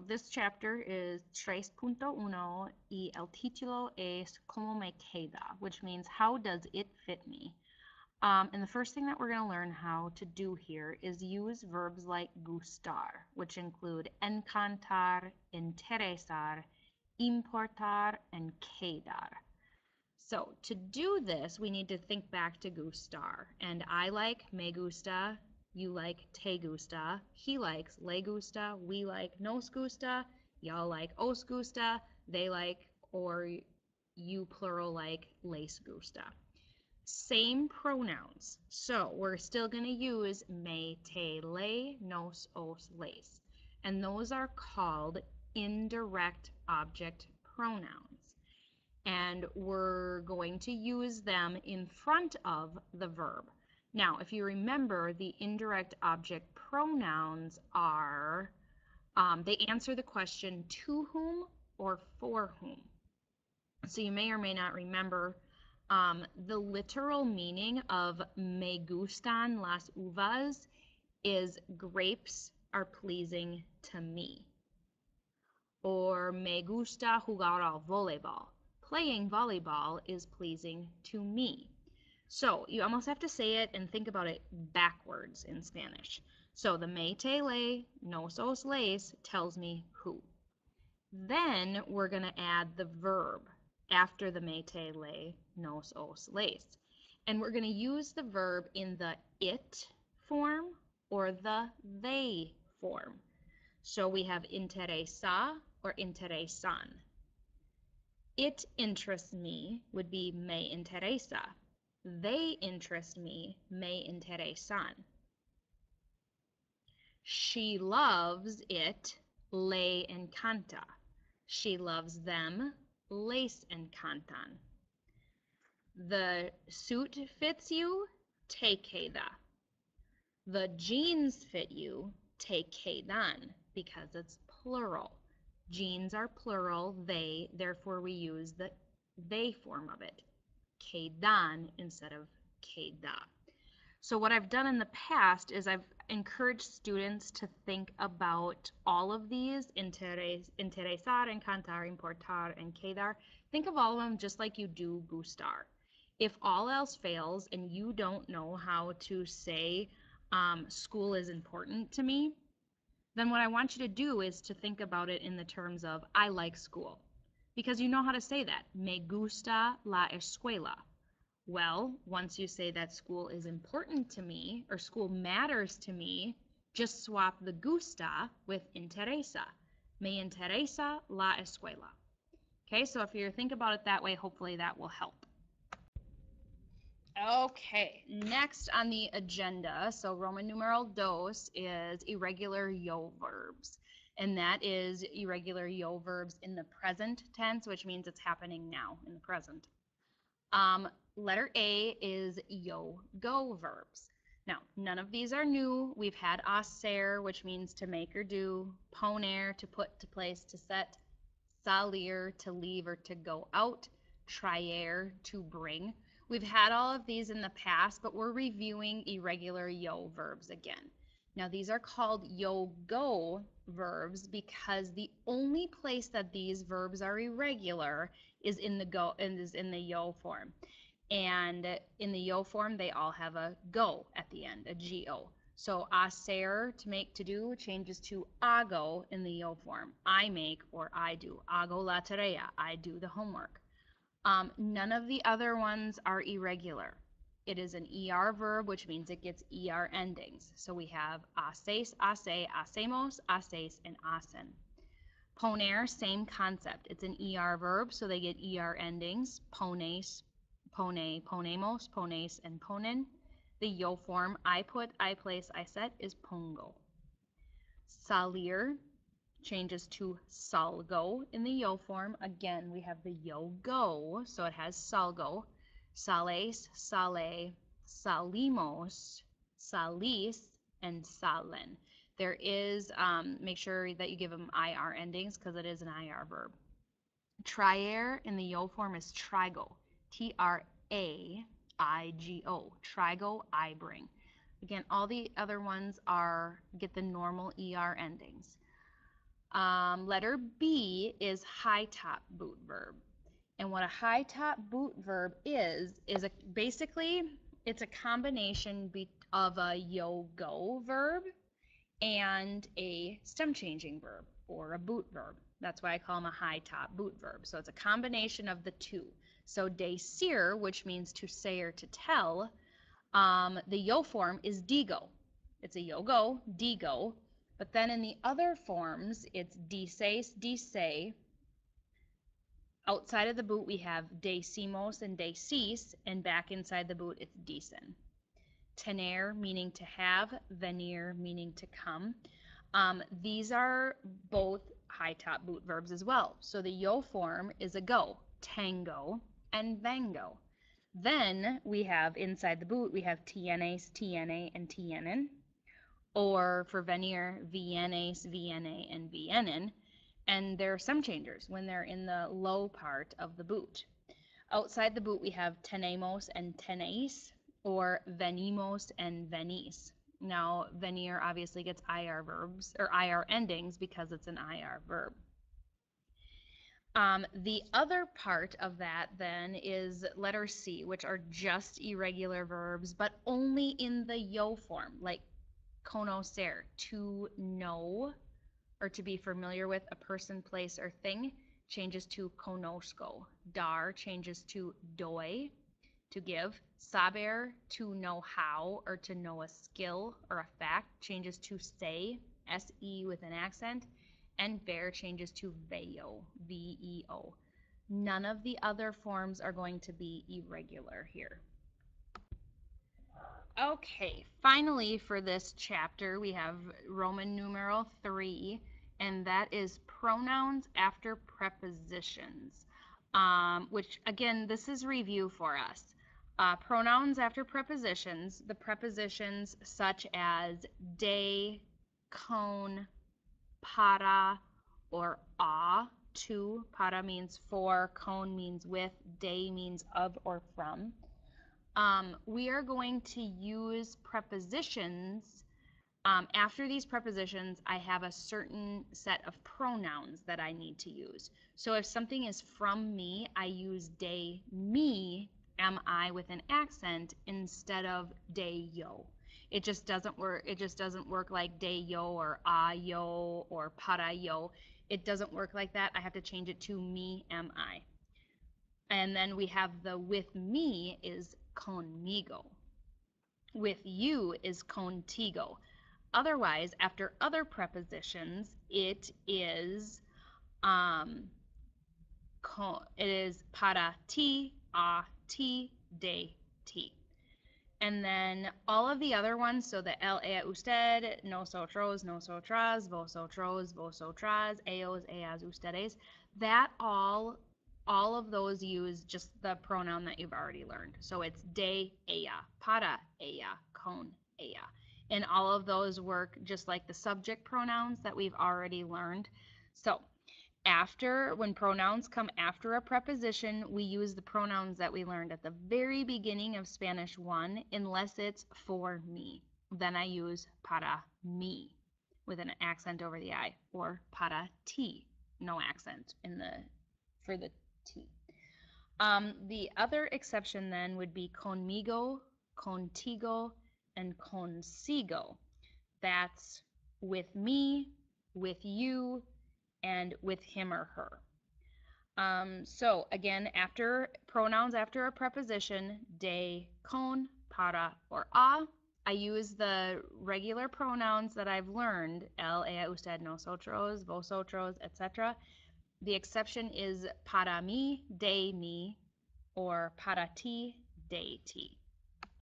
So this chapter is 3.1 y el título es Cómo me queda, which means how does it fit me? And the first thing that we're going to learn how to do here is use verbs like gustar, which include encantar, interesar, importar, and quedar. So to do this, we need to think back to gustar. And I like me gusta, you like te gusta, he likes le gusta, we like nos gusta, y'all like os gusta, they like, or you plural like les gusta. Same pronouns. So we're still going to use me, te, le, nos, os, les. And those are called indirect object pronouns. And we're going to use them in front of the verb. Now, if you remember, the indirect object pronouns are, they answer the question to whom or for whom. So you may or may not remember the literal meaning of me gustan las uvas is grapes are pleasing to me. Or me gusta jugar al voleibol. Playing volleyball is pleasing to me. So you almost have to say it and think about it backwards in Spanish. So the me te le, nos os les tells me who. Then we're going to add the verb after the me te le, nos os les. And we're going to use the verb in the it form or the they form. So we have interesa or interesan. It interests me would be me interesa. They interest me, me interesan. She loves it, le encanta. She loves them, les encantan. The suit fits you, te queda. The jeans fit you, te quedan, because it's plural. Jeans are plural, they, therefore we use the they form of it. Quedan instead of queda. So what I've done in the past is I've encouraged students to think about all of these, interesar, encantar, importar, and quedar. Think of all of them just like you do gustar. If all else fails and you don't know how to say school is important to me, then what I want you to do is to think about it in the terms of I like school. Because you know how to say that. Me gusta la escuela. Well, once you say that school is important to me or school matters to me, just swap the gusta with interesa. Me interesa la escuela. Okay, so if you think about it that way, hopefully that will help. Okay, next on the agenda, so Roman numeral dos is irregular yo verbs. And that is irregular yo verbs in the present tense, which means it's happening now in the present. Letter A is yo-go verbs. Now, none of these are new. We've had hacer, which means to make or do, poner, to put, to place, to set, salir, to leave or to go out, traer, to bring. We've had all of these in the past, but we're reviewing irregular yo verbs again. Now, these are called yo-go verbs because the only place that these verbs are irregular is in the yo form. And in the yo form, they all have a go at the end, a go. So hacer, to make, to do, changes to hago in the yo form. I make or I do. Hago la tarea, I do the homework. None of the other ones are irregular. It is an ER verb, which means it gets ER endings. So we have haces, hace, hacemos, haces, and hacen. Poner, same concept. It's an ER verb, so they get ER endings. Pones, pone, ponemos, pones, and ponen. The yo form, I put, I place, I set, is pongo. Salir changes to salgo in the yo form. Again, we have the yo go, so it has salgo. Sales, sale, salimos, salis, and salen. There is, make sure that you give them IR endings because it is an IR verb. Traer in the yo form is trigo. T-R-A-I-G-O. Trigo, I bring. Again, all the other ones get the normal ER endings. Letter B is high top boot verb. And what a high top boot verb is basically it's a combination of a yo-go verb and a stem changing verb or a boot verb. That's why I call them a high top boot verb. So it's a combination of the two. So decir, which means to say or to tell, the yo form is digo. It's a yo-go, digo. But then in the other forms, it's dices, dice. Outside of the boot, we have decimos and decis, and back inside the boot, it's dicen. Tener, meaning to have, venir, meaning to come. These are both high top boot verbs as well. So the yo form is a go, tango, and vengo. Then we have inside the boot, we have tienes, tiene, and tienen. Or for venir, vienes, viene, and vienen. And there are some changers when they're in the low part of the boot. Outside the boot, we have tenemos and tenéis, or venimos and venís. Now, venir obviously gets IR verbs, or IR endings because it's an IR verb. The other part of that then is letter C, which are just irregular verbs, but only in the yo form, like conocer, to know or to be familiar with a person, place, or thing, changes to conozco. Dar changes to doy, to give. Saber, to know how or to know a skill or a fact, changes to say, S-E with an accent. And ver changes to veo, V-E-O. None of the other forms are going to be irregular here. Okay, finally for this chapter, we have Roman numeral 3, and that is pronouns after prepositions, which again, this is review for us. Pronouns after prepositions, the prepositions such as de, con, para, or a, to. Para means for, con means with, de means of or from. We are going to use prepositions. After these prepositions, I have a certain set of pronouns that I need to use. So if something is from me, I use de mi, am I with an accent, instead of de yo. It just doesn't work. It just doesn't work like de yo or a yo or para yo. It doesn't work like that. I have to change it to me, am I. And then we have the with me is conmigo. With you is contigo. Otherwise, after other prepositions, it is para ti, a ti, de ti. And then all of the other ones, so the él, ella, usted, nosotros, nosotras, vosotros, vosotras, ellos, ellas, ustedes, that all of those use just the pronoun that you've already learned. So it's de ella, para ella, con ella. And all of those work just like the subject pronouns that we've already learned. So when pronouns come after a preposition, we use the pronouns that we learned at the very beginning of Spanish 1, unless it's for me. Then I use para mí with an accent over the I, or para ti, no accent for the T. The other exception then would be conmigo, contigo, and consigo. That's with me, with you, and with him or her. So again, after pronouns after a preposition, de, con, para, or a, I use the regular pronouns that I've learned, él, ella, usted, nosotros, vosotros, etc. The exception is para mí, de mí, or para ti, de ti.